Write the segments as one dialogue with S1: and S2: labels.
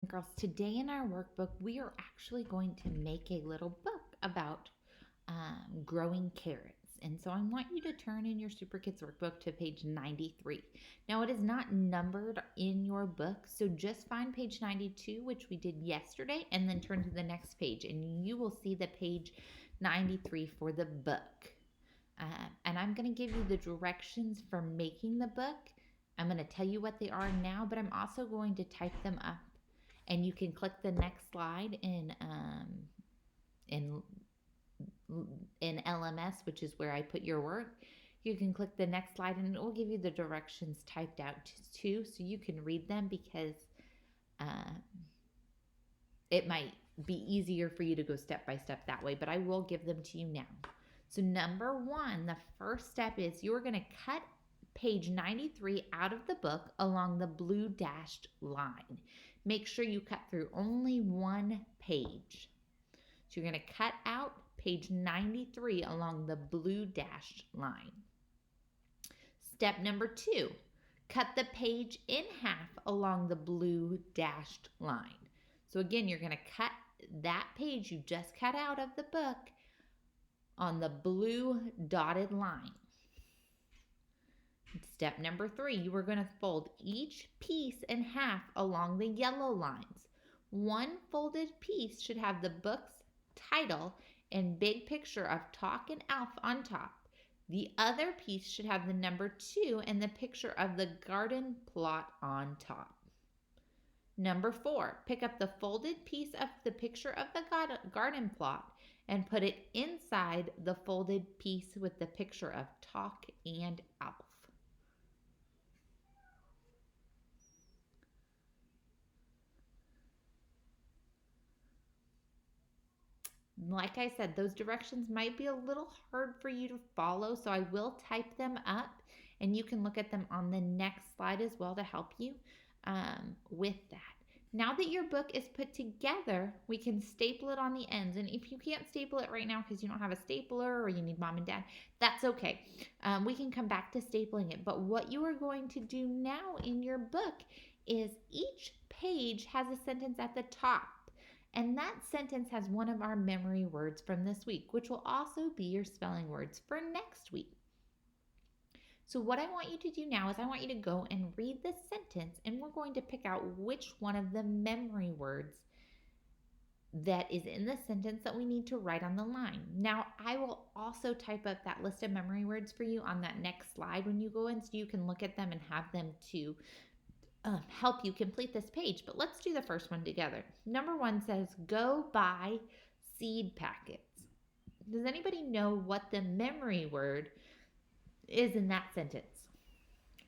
S1: Girls, today in our workbook, we are actually going to make a little book about growing carrots. And so I want you to turn in your Super Kids workbook to page 93. Now, it is not numbered in your book, so just find page 92, which we did yesterday, and then turn to the next page, and you will see the page 93 for the book. And I'm going to give you the directions for making the book. I'm going to tell you what they are now, but I'm also going to type them up. And you can click the next slide in LMS, which is where I put your work. You can click the next slide and it will give you the directions typed out too, so you can read them because it might be easier for you to go step by step that way, but I will give them to you now. So number one, the first step is you're going to cut page 93 out of the book along the blue dashed line. Make sure you cut through only one page. So you're going to cut out page 93 along the blue dashed line. Step number two, cut the page in half along the blue dashed line. So again, you're going to cut that page you just cut out of the book on the blue dotted line. Step number three, you are going to fold each piece in half along the yellow lines. One folded piece should have the book's title and big picture of Talk and Alf on top. The other piece should have the number 2 and the picture of the garden plot on top. Number 4, pick up the folded piece of the picture of the garden plot and put it inside the folded piece with the picture of Talk and Alf. Like I said, those directions might be a little hard for you to follow, so I will type them up and you can look at them on the next slide as well to help you with that. Now that your book is put together, we can staple it on the ends. And if you can't staple it right now because you don't have a stapler or you need mom and dad, that's okay. We can come back to stapling it. But what you are going to do now in your book is each page has a sentence at the top. And that sentence has one of our memory words from this week, which will also be your spelling words for next week. So what I want you to do now is I want you to go and read this sentence, and we're going to pick out which one of the memory words that is in the sentence that we need to write on the line. Now, I will also type up that list of memory words for you on that next slide when you go in, so you can look at them and have them to help you complete this page. But let's do the first one together. Number 1 says, go buy seed packets. Does anybody know what the memory word is in that sentence?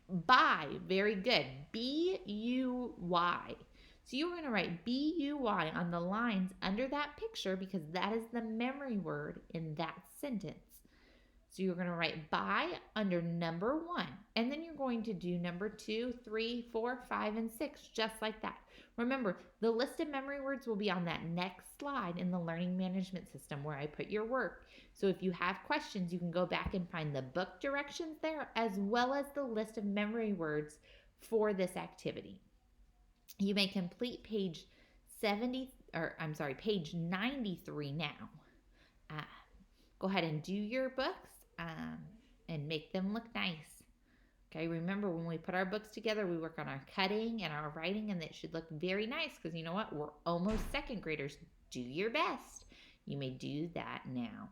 S1: Buy. Very good. B-U-Y. So you're going to write B-U-Y on the lines under that picture because that is the memory word in that sentence. So you're going to write buy under number 1, and then you're going to do number 2, 3, 4, 5, and 6, just like that. Remember, the list of memory words will be on that next slide in the learning management system where I put your work. So if you have questions, you can go back and find the book directions there as well as the list of memory words for this activity. You may complete page 93 now. Go ahead and do your books. And make them look nice. Okay, remember when we put our books together, we work on our cutting and our writing, and it should look very nice because you know what? We're almost second graders. Do your best. You may do that now.